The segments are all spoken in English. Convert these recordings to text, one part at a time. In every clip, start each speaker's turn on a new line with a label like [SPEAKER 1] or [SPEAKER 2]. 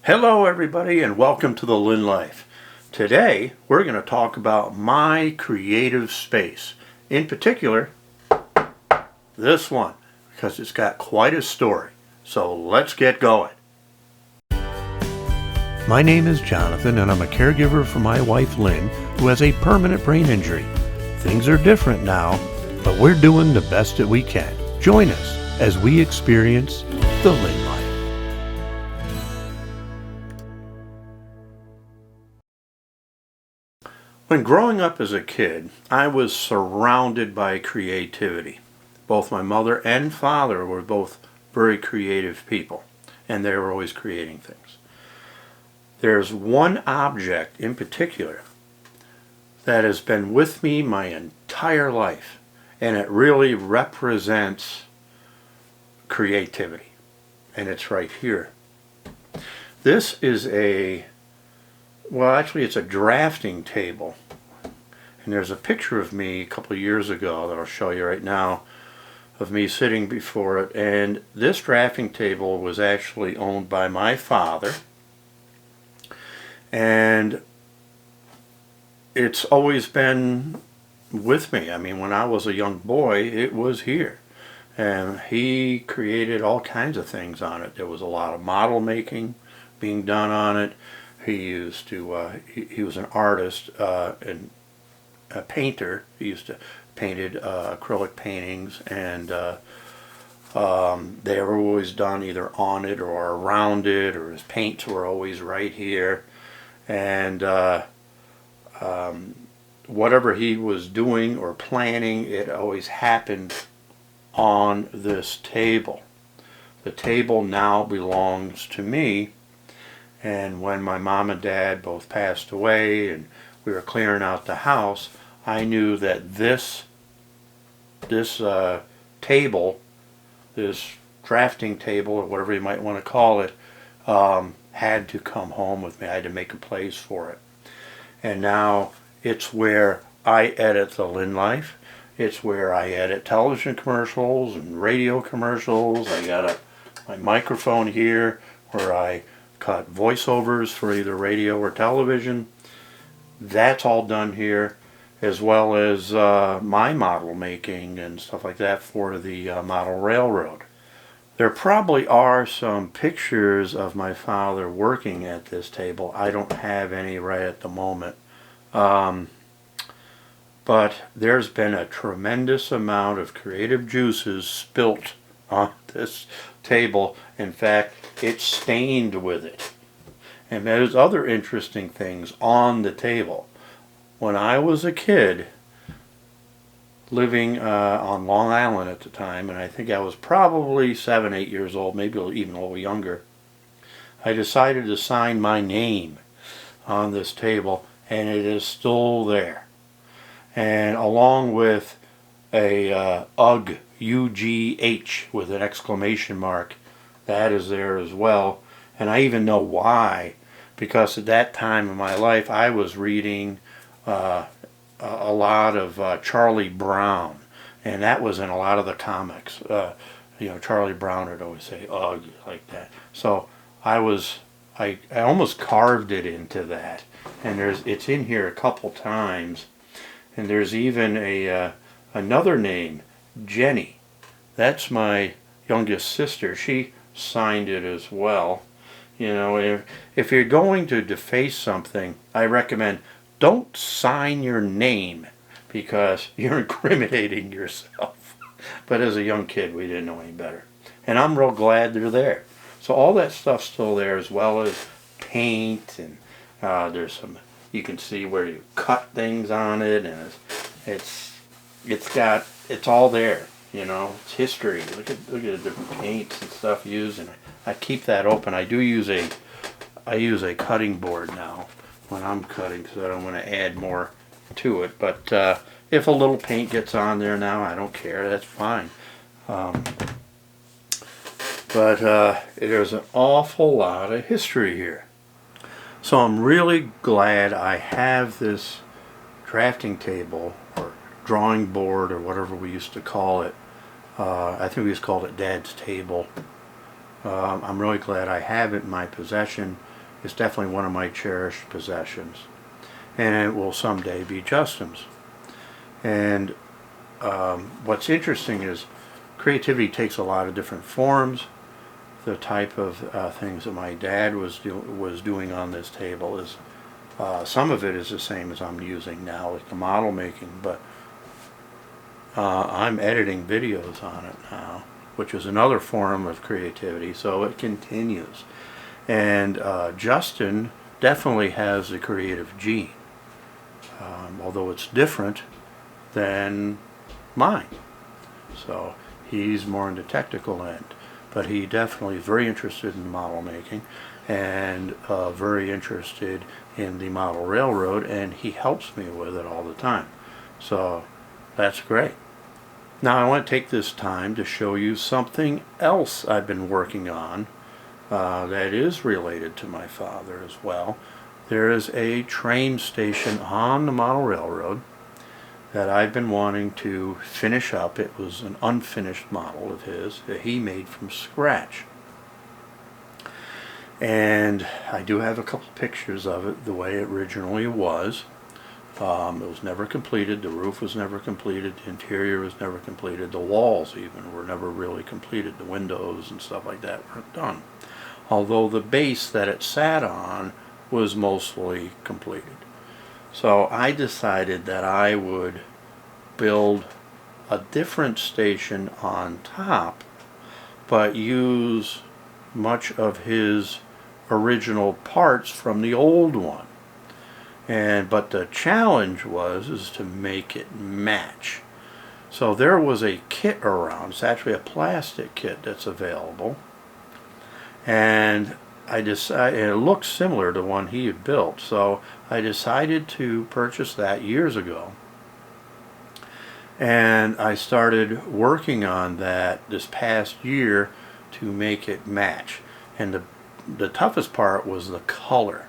[SPEAKER 1] Hello everybody and welcome to the Lynn Life. Today we're going to talk about my creative space. In particular, this one, because it's got quite a story. So let's get going. My name is Jonathan and I'm a caregiver for my wife Lynn, who has a permanent brain injury. Things are different now, but we're doing the best that we can. Join us as we experience the Lynn Life. When growing up as a kid, I was surrounded by creativity. Both my mother and father were both very creative people, and they were always creating things. There's one object in particular that has been with me my entire life, and it really represents creativity, and it's right here. This is it's a drafting table. And there's a picture of me a couple of years ago that I'll show you right now of me sitting before it. And this drafting table was actually owned by my father. And it's always been with me. I mean, when I was a young boy, it was here. And he created all kinds of things on it. There was a lot of model making being done on it. He was an artist and a painter. He used to painted acrylic paintings, and they were always done either on it or around it, or his paints were always right here. And whatever he was doing or planning, it always happened on this table. The table now belongs to me. And when my mom and dad both passed away and we were clearing out the house, I knew that this table, this drafting table, or whatever you might want to call it, had to come home with me. I had to make a place for it. And now it's where I edit the Lynn Life. It's where I edit television commercials and radio commercials. I got my microphone here where I cut voiceovers for either radio or television. That's all done here, as well as my model making and stuff like that for the model railroad. There probably are some pictures of my father working at this table. I don't have any right at the moment. But there's been a tremendous amount of creative juices spilt on this table. In fact, it's stained with it. And there's other interesting things on the table. When I was a kid, living on Long Island at the time, and I think I was probably 7, 8 years old, maybe even a little younger, I decided to sign my name on this table, and it is still there. And along with a UGH, U-G-H, with an exclamation mark, that is there as well. And I even know why, because at that time in my life I was reading a lot of Charlie Brown, and that was in a lot of the comics. Charlie Brown would always say "ugh" like that. So I almost carved it into that, and it's in here a couple times, and there's even another name, Jenny. That's my youngest sister. She signed it as well. If you're going to deface something, I recommend don't sign your name, because you're incriminating yourself. But as a young kid, we didn't know any better. And I'm real glad they're there. So all that stuff's still there, as well as paint, and there's some, you can see where you cut things on it, and it's all there. It's history. Look at the different paints and stuff used, and I keep that open. I use a cutting board now when I'm cutting, because I don't want to add more to it. But if a little paint gets on there now, I don't care. That's fine. But there's an awful lot of history here. So I'm really glad I have this drafting table, or drawing board, or whatever we used to call it. I think we just called it Dad's table. I'm really glad I have it in my possession, It's definitely one of my cherished possessions, and it will someday be Justin's. And what's interesting is creativity takes a lot of different forms. The type of things that my dad was doing on this table is some of it is the same as I'm using now, like the model making, but I'm editing videos on it now, which is another form of creativity, so it continues. And Justin definitely has the creative gene, although it's different than mine. So he's more in the technical end, but he definitely is very interested in model making and very interested in the model railroad, and he helps me with it all the time. So that's great. Now I want to take this time to show you something else I've been working on that is related to my father as well. There is a train station on the model railroad that I've been wanting to finish up. It was an unfinished model of his that he made from scratch. And I do have a couple pictures of it the way it originally was. It was never completed. The roof was never completed. The interior was never completed. The walls even were never really completed. The windows and stuff like that weren't done. Although the base that it sat on was mostly completed. So I decided that I would build a different station on top, but use much of his original parts from the old one. But the challenge is to make it match. So there was a kit around. It's actually a plastic kit that's available, and I decided it looks similar to one he had built. So I decided to purchase that years ago, and I started working on that this past year to make it match. And the toughest part was the color.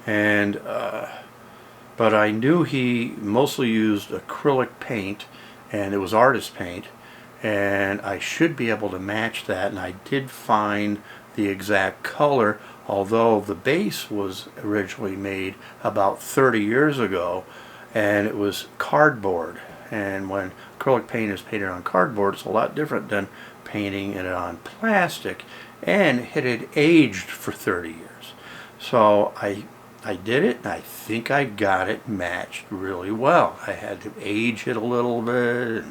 [SPEAKER 1] And but I knew he mostly used acrylic paint, and it was artist paint, and I should be able to match that. And I did find the exact color, although the base was originally made about 30 years ago, and it was cardboard. And when acrylic paint is painted on cardboard, it's a lot different than painting it on plastic, and it had aged for 30 years. So I did it, and I think I got it matched really well. I had to age it a little bit,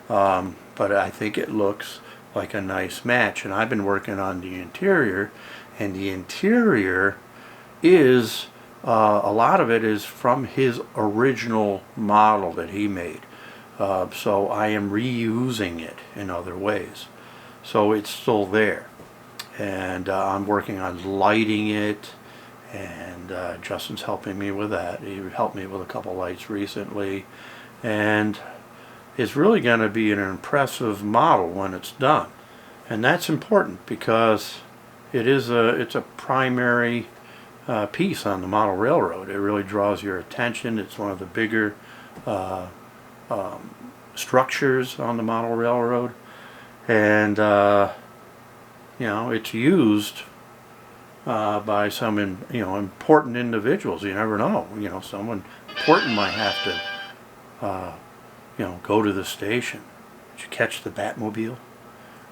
[SPEAKER 1] but I think it looks like a nice match. And I've been working on the interior, and the interior is a lot of it is from his original model that he made. So I am reusing it in other ways. So it's still there, and I'm working on lighting it, and Justin's helping me with that. He helped me with a couple lights recently, and it's really going to be an impressive model when it's done. And that's important because it's a primary piece on the model railroad. It really draws your attention. It's one of the bigger structures on the model railroad, and you know, it's used by some important individuals. You never know. You know, someone important might have to go to the station. Did you catch the Batmobile?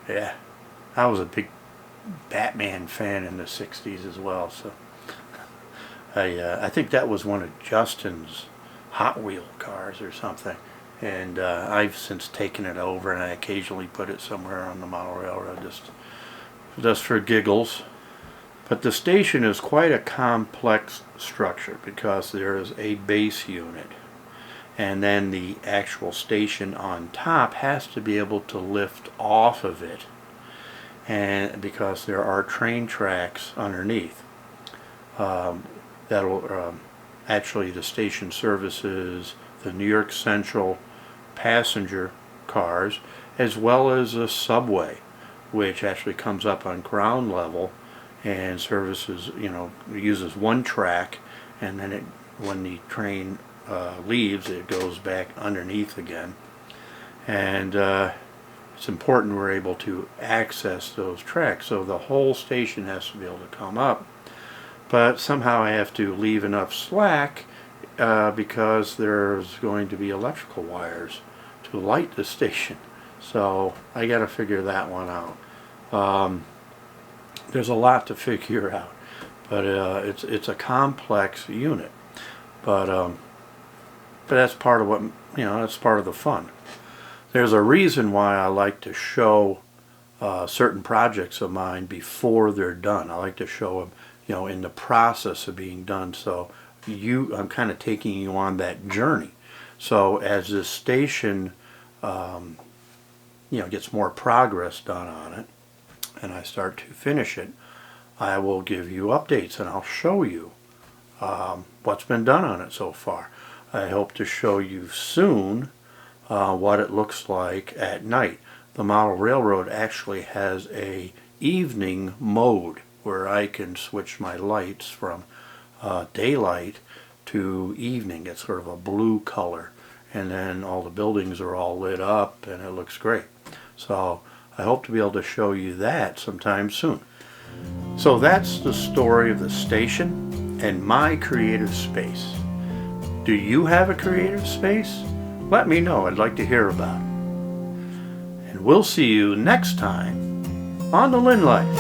[SPEAKER 1] Yeah, I was a big Batman fan in the 60s as well, so I think that was one of Justin's Hot Wheel cars or something, and I've since taken it over, and I occasionally put it somewhere on the model railroad just for giggles. But the station is quite a complex structure because there is a base unit, and then the actual station on top has to be able to lift off of it, and because there are train tracks underneath. Actually, the station services the New York Central passenger cars, as well as a subway, which actually comes up on ground level and services, uses one track, and then when the train leaves, it goes back underneath again. And it's important we're able to access those tracks, so the whole station has to be able to come up. but somehow I have to leave enough slack because there's going to be electrical wires to light the station. So I got to figure that one out. There's a lot to figure out, but it's a complex unit. But that's part of what, that's part of the fun. There's a reason why I like to show certain projects of mine before they're done. I like to show them, in the process of being done. So I'm kind of taking you on that journey. So as this station, gets more progress done on it, and I start to finish it, I will give you updates and I'll show you what's been done on it so far. I hope to show you soon what it looks like at night. The model railroad actually has a evening mode where I can switch my lights from daylight to evening. It's sort of a blue color, and then all the buildings are all lit up and it looks great. So I hope to be able to show you that sometime soon. So that's the story of the station and my creative space. Do you have a creative space? Let me know. I'd like to hear about it. And we'll see you next time on The Lynn Life.